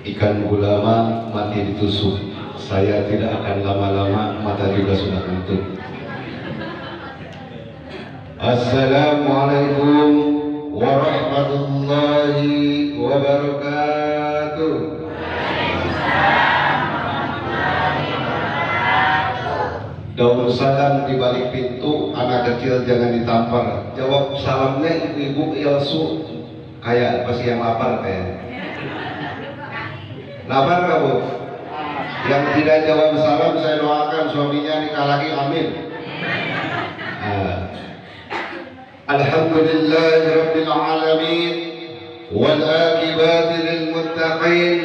Ikan gulama mati ditusuk. Saya tidak akan lama-lama, mata juga sudah tutup. Assalamualaikum warahmatullahi wabarakatuh. Daun salam di balik pintu, anak kecil jangan ditampar. Jawab salamnya ibu-ibu Ilsu, kayak pasti yang lapar kayak. Lapar kamu? Yang tidak jawab salam saya doakan suaminya nikah lagi, amin. Alhamdulillahi rabbil alamin wal aqibatu lil muttaqin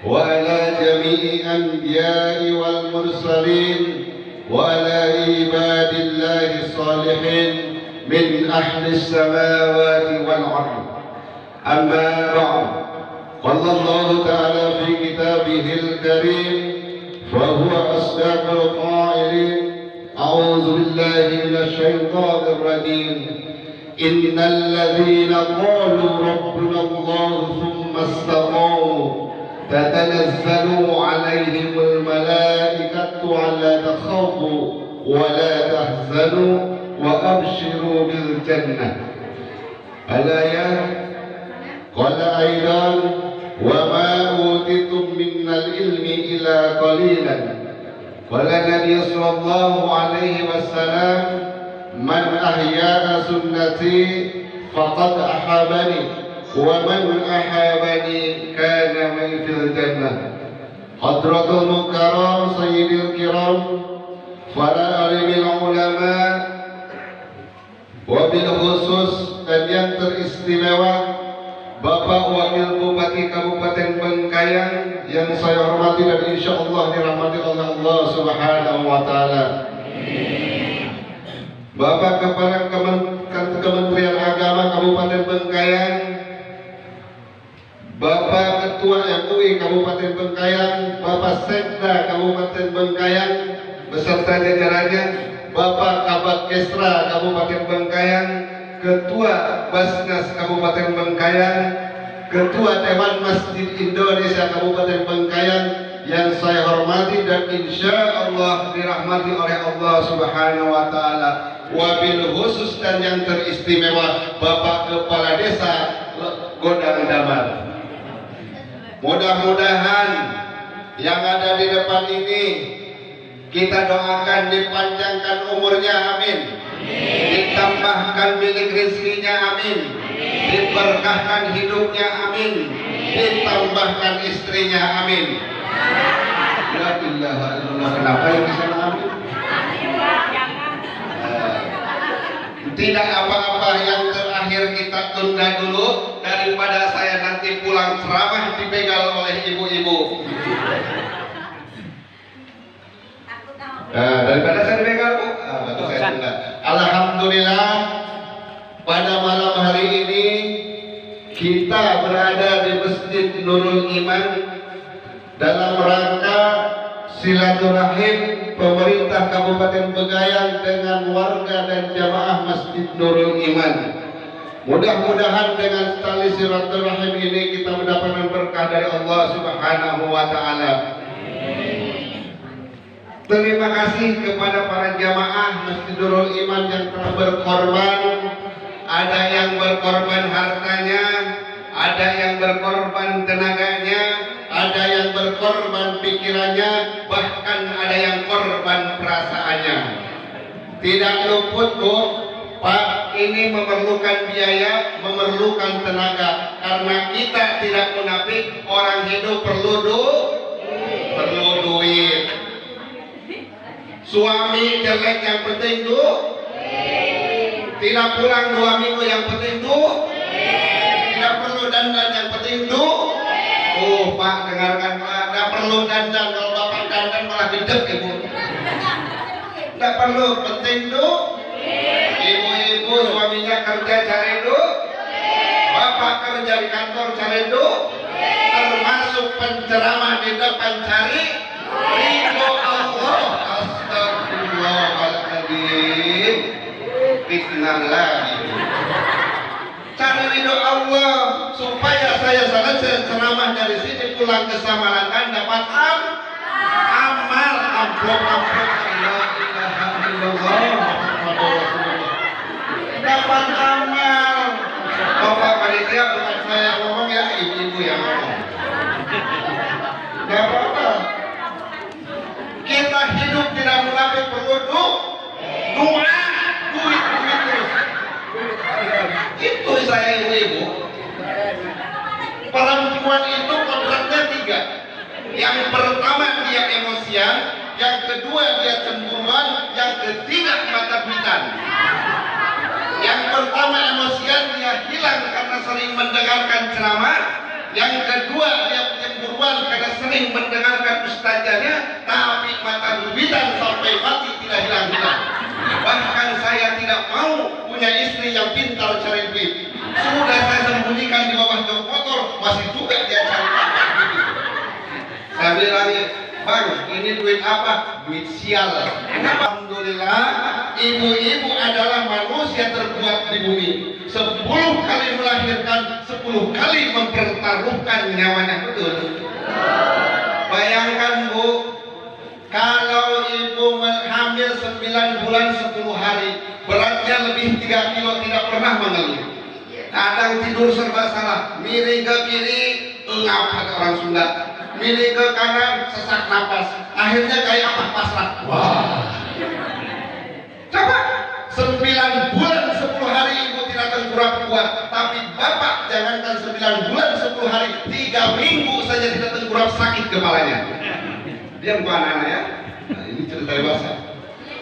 wa ala jami'i anbiya'i wal mursalin wa ala ibadillahi salihin min ahli samawati wal ardh. Amma ba'd. قال الله تعالى في كتابه الكريم فهو أصدق القائلين أعوذ بالله من الشيطان الرجيم إن الذين قالوا ربنا الله ثم استقاموا تتنزل عليهم الملائكة ألا تخافوا ولا تحزنوا وأبشروا بالجنة. الآية. قال أيضا وما أوتيتم من العلم إلا قليلا. قال النبي صلى الله عليه وسلم من أحيا سنتي فقد أحبني ومن أحبني كان معي في الجنة. حضرة المكرم سيد الكرام para alim ulama wabil khusus dan yang teristimewa Bapak Wakil Bupati Kabupaten Bengkayang yang saya hormati dan insya Allah dirahmati oleh Allah Subhanahu wa Ta'ala. Bapak Kepala Kementerian Agama Kabupaten Bengkayang, Bapak Ketua MUI Kabupaten Bengkayang, Bapak Sekda Kabupaten Bengkayang beserta jajarannya, Bapak Kabak Kesra Kabupaten Bengkayang, Ketua Basnas Kabupaten Bengkayang, Ketua Dewan Masjid Indonesia Kabupaten Bengkayang yang saya hormati dan insya Allah dirahmati oleh Allah Subhanahu wa Ta'ala. Wabil khusus dan yang teristimewa Bapak Kepala Desa Godang Damar. Mudah-mudahan yang ada di depan ini kita doakan dipanjangkan umurnya, amin. Ditambahkan milik rezekinya, amin. Diberkahkan hidupnya, amin. Ditambahkan istrinya, amin. La ilaha illallah. Kenapa yang bisa amin? Tidak apa-apa, yang terakhir kita tunda dulu daripada saya nanti pulang ceramah dibegal oleh ibu-ibu. Daripada saya dibegal, Bu, bagus saya tunda. Alhamdulillah pada malam hari ini kita berada di Masjid Nurul Iman dalam rangka silaturahim pemerintah Kabupaten Bengkayang dengan warga dan jamaah Masjid Nurul Iman. Mudah-mudahan dengan tali silaturahim ini kita mendapatkan berkah dari Allah Subhanahu wa Ta'ala. Terima kasih kepada para jamaah Masjid Nurul Iman yang telah berkorban. Ada yang berkorban hartanya, ada yang berkorban tenaganya, ada yang berkorban pikirannya, bahkan ada yang korban perasaannya. Tidak luput, Bu, Pak, ini memerlukan biaya, memerlukan tenaga. Karena kita tidak munafik, orang hidup perlu duit. Suami jelek yang penting tidak pulang 2 minggu yang penting tidak perlu dandan yang penting Pak, dengarkan Pak, tidak perlu dandan. Kalau Bapak dandan malah gedek, Ibu. Tidak perlu, penting ibu-ibu suaminya kerja cari Bapak kerja di kantor cari termasuk penceramah di depan cari ridho Allah. Astagfirullahaladzim. Fitnah lagi. Cari ridho Allah supaya saya selesai ceramah dari sini pulang ke Samarangan dapat amal amplop. Dapat amal. Bapak panitia bukan saya ngomong ya, ibu-ibu yang ngomong. Gak apa-apa. Kita hidup tidak munafik, perlu doa, duit terus. Itu saya ibu-ibu. Perempuan itu kodratnya 3. Yang pertama dia emosian, yang kedua dia cemburuan, yang ketiga mata-mataan. Yang pertama emosian, dia hilang karena sering mendengarkan ceramah. Yang kedua dia cemburuan karena sering mendengarkan ustazahnya, tapi mata-mataan sampai mati tidak hilang-hilang. Bahkan saya tidak mau punya istri yang pintar cari duit. Sudah saya sembunyikan di bawah jok motor, masih juga dia cari duit. Saya bilang, bang, ini duit apa? Duit sial. Alhamdulillah, ibu-ibu adalah manusia terkuat di bumi. 10 kali melahirkan, 10 kali mempertaruhkan nyawanya, betul? Bayangkan Bu, kalau ibu hamil 9 bulan 10 hari, beratnya lebih 3 kilo, tidak pernah mengeluh. Kadang tidur serba salah, miring ke kiri, engap kata orang Sunda, miring ke kanan, sesak napas, akhirnya kayak apa? Pasrah. Wah. Coba 9 bulan 10 hari ibu tidak tengkurap kuat, tapi bapak jangankan 9 bulan 10 hari, 3 minggu saja tidak tengkurap, sakit kepalanya. Diam Bu anak-anak ya. Nah, ini cerita dewasa.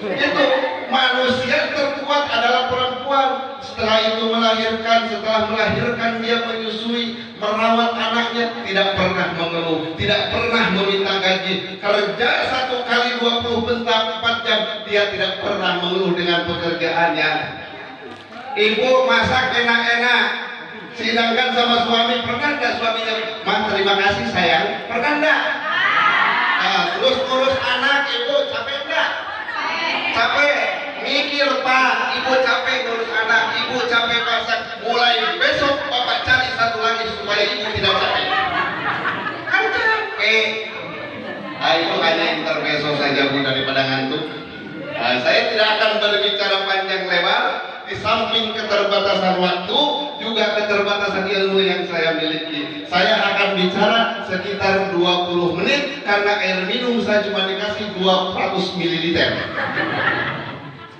Itu manusia terkuat adalah perempuan. Setelah itu melahirkan, setelah melahirkan dia menyusui, merawat anaknya, tidak pernah mengeluh, tidak pernah meminta gaji. Kerja 1 kali 20 bentar 4 jam, dia tidak pernah mengeluh dengan pekerjaannya. Ibu masak enak-enak, sedangkan sama suami, pernah nggak suaminya, "Mas terima kasih sayang," pernah nggak? Nah, terus urus anak, ibu capek nggak? Capek. Mikir Pak, ibu capek ngurus anak, ibu capek masak. Mulai besok bapak cari satu lagi supaya ibu tidak capek. Kan capek. Nah, itu hanya intermezzo saja Bu, daripada ngantuk. Nah, saya tidak akan berbicara panjang lebar. Di samping keterbatasan waktu, juga keterbatasan ilmu yang saya miliki. Saya akan bicara sekitar 20 menit karena air minum saya cuma dikasih 200 ml.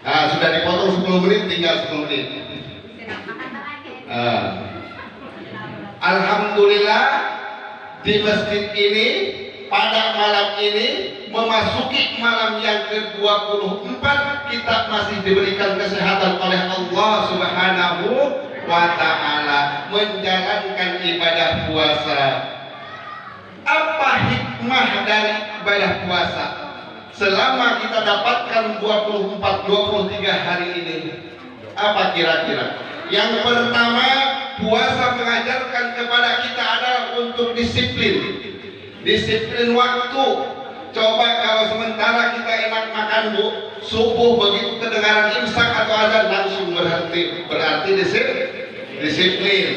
Nah, sudah dipotong 10 menit, tinggal 10 menit. Alhamdulillah di masjid ini pada malam ini memasuki malam yang ke-24, kita masih diberikan kesehatan oleh Allah Subhanahu wa Ta'ala menjalankan ibadah puasa. Apa hikmah dari ibadah puasa? Selama kita dapatkan 24-23 hari ini, apa kira-kira? Yang pertama, puasa mengajarkan kepada kita adalah untuk disiplin. Disiplin waktu. Coba kalau sementara kita enak makan Bu, subuh begitu kedengaran imsak atau azan langsung berhenti, berarti disiplin.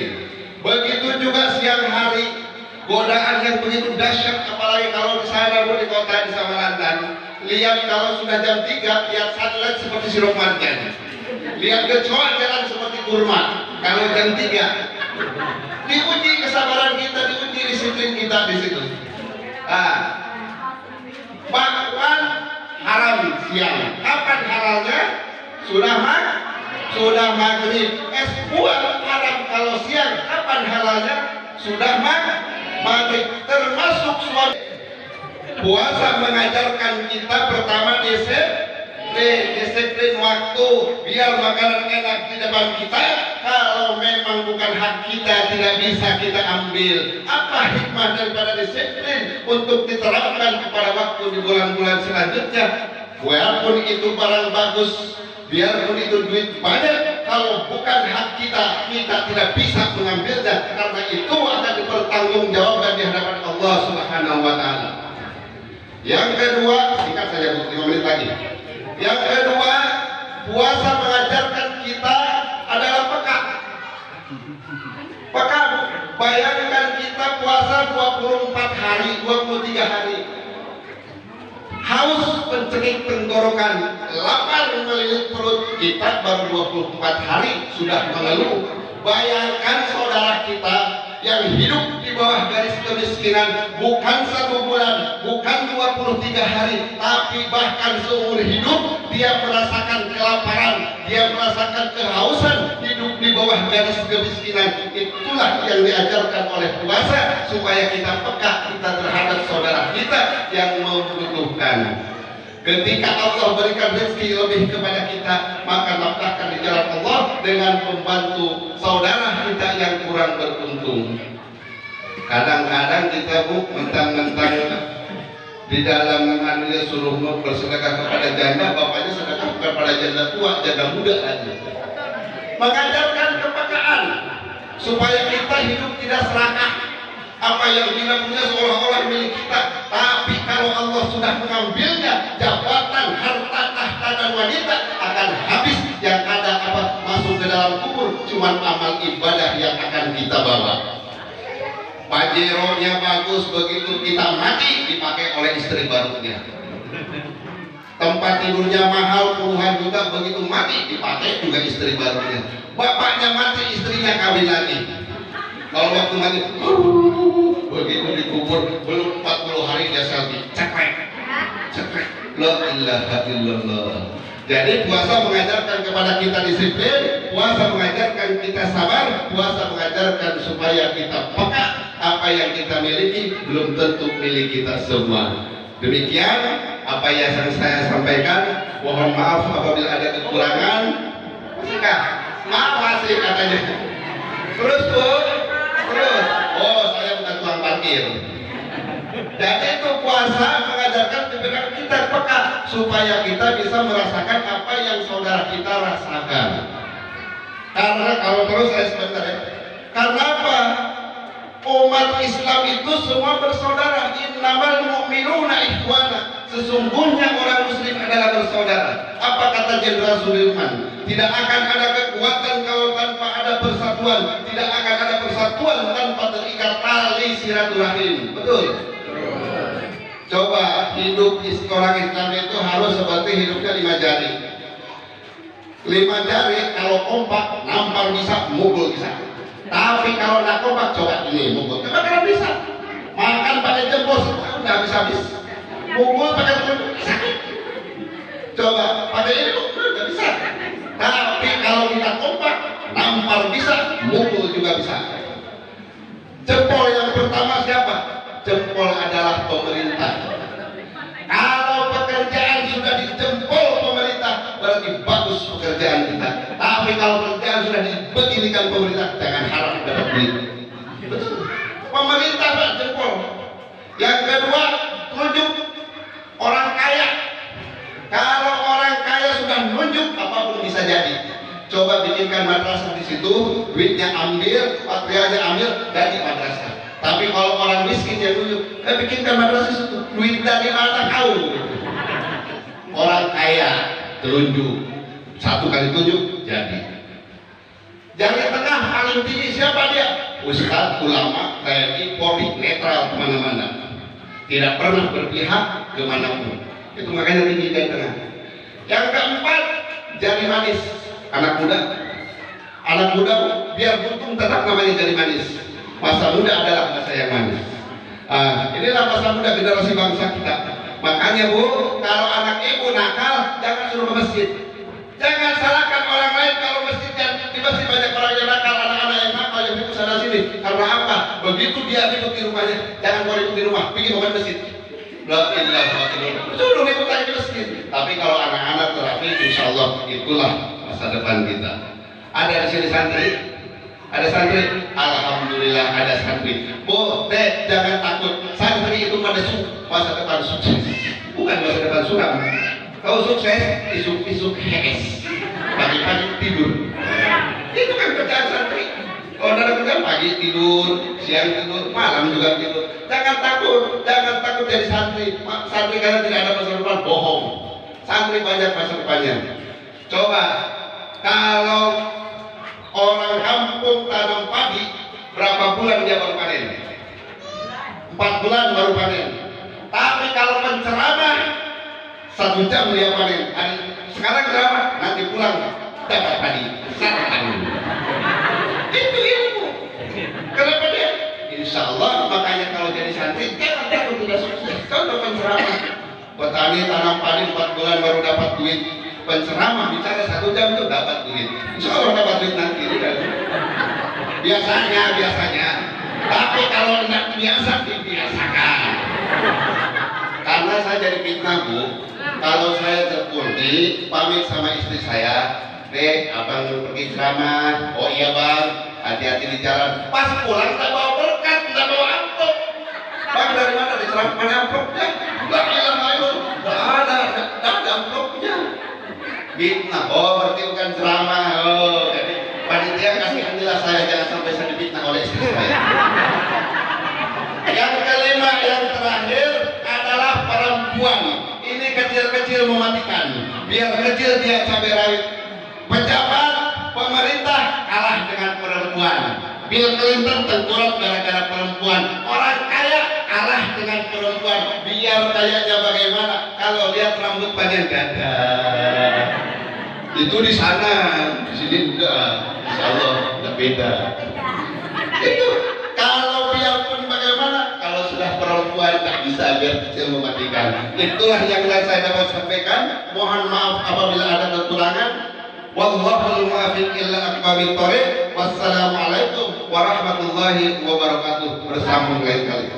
Begitu juga siang hari, godaan yang begitu dahsyat, apalagi kalau di sana Bu, di kota di Samarangan. Lihat kalau sudah jam 3, lihat sunlight seperti sirup marjan. Lihat kecoa jalan seperti kurma kalau jam 3. Diuji kesabaran kita, diuji disiplin kita di situ. Bahkan haram siang. Kapan halalnya? Sudah maghrib. Es buah haram kalau siang. Kapan halalnya? Sudah maghrib. Termasuk suami. Puasa mengajarkan kita pertama disiplin waktu, biar makanan enak di depan kita. Kalau memang bukan hak kita, tidak bisa kita ambil. Apa hikmah daripada disiplin untuk diterapkan kepada waktu di bulan-bulan selanjutnya? Walaupun itu barang bagus, biarpun itu duit banyak, kalau bukan hak kita, kita tidak bisa mengambilnya, karena itu akan dipertanggungjawabkan di hadapan Allah Subhanahu wa Ta'ala. Yang kedua, singkat saja 5 menit lagi. Yang kedua, puasa mengajarkan kita adalah peka. Bayangkan kita puasa 20 24 hari, 23 hari. Haus pencengik tenggorokan, lapar melilit perut, kita baru 24 hari sudah mengeluh. Bayangkan saudara kita yang hidup di bawah garis kemiskinan bukan 1 bulan, bukan 23 hari, tapi bahkan seumur hidup dia merasakan kelaparan, dia merasakan kehausan, hidup di bawah garis kemiskinan. Itulah yang diajarkan oleh puasa, supaya kita peka kita terhadap saudara kita yang membutuhkan. Ketika Allah berikan rezeki lebih kepada kita, maka nafkahkan di jalan Allah dengan membantu saudara kita yang kurang beruntung. Kadang-kadang kita mentang-mentang di dalam anunya suruh bersedekah kepada janda, bapaknya sedekah kepada janda tua, janda muda aja. Mengajarkan kepekaan supaya kita hidup tidak serakah. Apa yang kita punya seolah-olah milik kita, tapi kalau Allah sudah mengambilnya, jabatan, harta, tahta, dan wanita akan habis. Yang ada apa? Masuk ke dalam kubur, cuman amal ibadah yang akan kita bawa. Pajeronya bagus, begitu kita mati dipakai oleh istri barunya. Tempat tidurnya mahal puluhan juta, begitu mati dipakai juga istri barunya. Bapaknya mati, istrinya kawin lagi. Kalau waktu mati, begitu dikubur, belum 40 hari dia selfie, cekrek, la ilaha illallah. Jadi puasa mengajarkan kepada kita disiplin, puasa mengajarkan kita sabar, puasa mengajarkan supaya kita peka apa yang kita miliki belum tentu milik kita semua. Demikian apa yang saya sampaikan. Mohon maaf apabila ada kekurangan. Masihkah? Maaf masih katanya. Terus Bu. Terus, saya bukan tukang parkir. Jadi itu puasa mengajarkan kepada kita peka supaya kita bisa merasakan apa yang saudara kita rasakan. Karena kalau terus saya sebentar ya. Karena apa? Umat Islam itu semua bersaudara. Innamal mu'minuna ikhwana. Sesungguhnya orang muslim adalah bersaudara. Apa kata Jenderal Sudirman? Tidak akan ada kekuatan kalau tanpa ada persatuan. Tidak akan ada persatuan tanpa terikat tali silaturahim. Betul? Coba hidup orang Islam itu harus seperti hidupnya 5 jari. 5 jari kalau kompak nampar bisa, mukul bisa. Tapi kalau nggak kompak, coba ini mukul. Coba kalau bisa. Makan pakai jempol udah habis-habis. Mukul pakai jempol sakit. Coba pakai ini udah bisa. Tapi kalau kita kompak, nampar bisa, mukul juga bisa. Jempol yang pertama siapa? Jempol adalah pemerintah. Kalau pekerjaan sudah dijempol pemerintah, berarti bagus pekerjaan kita. Tapi kalau pekerjaan sudah dibeginikan pemerintah, jangan harap dapat duit. Betul. Pemerintah Pak jempol. Yang kedua, tunjuk orang kaya. Kalau orang kaya sudah nunjuk, apapun bisa jadi. Coba bikinkan madrasah di situ, duitnya ambil, materialnya ambil, jadi madrasah. Tapi kalau orang miskin yang nunjuk, bikinkan madrasah di situ, duit dari mana kau? Orang kaya telunjuk, 1 kali tunjuk jadi. Yang tengah paling tinggi siapa dia? Ustadz, ulama, TNI, Polri, netral kemana-mana, tidak pernah berpihak kemanapun. Itu makanya tinggi di tengah. Yang keempat, jari manis. Anak muda biar buntung tetap namanya jari manis. Masa muda adalah masa yang manis. Inilah masa muda generasi bangsa kita. Makanya Bu, kalau anak ibu nakal, jangan suruh ke masjid. Jangan salahkan orang lain kalau masjidnya di masjid banyak orang yang nakal, anak-anak yang nakal yang ikut sana sini. Karena apa? Begitu dia ikut di rumahnya, jangan kau ikut di rumah, bikin bukan masjid. La ilaha illallah. Suruh ikut lagi di masjid. Tapi kalau anak-anak terapi, insya Allah itulah masa depan kita. Ada di sini santri? Ada santri? Alhamdulillah ada santri. Bu, Dek, jangan takut. Santri itu pada masa depan sukses. Bukan masa depan suram. Kau sukses, isuk-isuk hees. Pagi-pagi tidur. Itu kan kerjaan santri. Kalau ada kerjaan pagi tidur, siang tidur, malam juga tidur. Jangan takut jadi santri. Santri karena tidak ada masa depan, bohong. Santri banyak masa depannya. Coba, kalau orang kampung tanam padi, berapa bulan dia baru panen? 4 bulan baru panen. Tapi kalau penceramah 1 jam dia panen. Sekarang ceramah, nanti pulang dapat padi. Itu ilmu. Kenapa dia? Insya Allah makanya kalau jadi santri jangan takut tidak sukses. Contoh penceramah, petani tanam padi 4 bulan baru dapat duit. Penceramah bicara 1 jam itu dapat duit. Insya Allah dapat duit nanti. Biasanya. Tapi kalau tidak biasa dibiasakan. Karena saya jadi fitnah Bu. Kalau saya terpundi pamit sama istri saya, Dek, abang pergi ceramah. Oh iya bang, hati-hati di jalan. Pas pulang tak bawa berkat, tak bawa amplop. Bang dari mana di ceramah? Mana amplopnya? Gak hilang ayo. Gak ada amplopnya. Fitnah. Oh berarti bukan ceramah. Oh jadi panitia kasihanilah saya, jangan sampai saya difitnah oleh istri saya. Yang kelima, yang terakhir adalah perempuan. Ini kecil-kecil mematikan. Biar kecil dia cabai rawit. Pejabat, pemerintah kalah dengan perempuan. Bill Clinton tengkurap gara-gara perempuan. Orang kaya kalah dengan perempuan. Biar kayanya bagaimana? Kalau lihat rambut panjang dada. Itu di sana, di sini enggak. Insya Allah enggak beda. Itu kalau biarpun bagaimana, kalau sudah perempuan tak bisa biar kecil mematikan. Itulah yang saya dapat sampaikan. Mohon maaf apabila ada kekurangan. Wallahul muwaffiq ila aqwamit thoriq. Wassalamualaikum warahmatullahi wabarakatuh. Bersambung lain kali.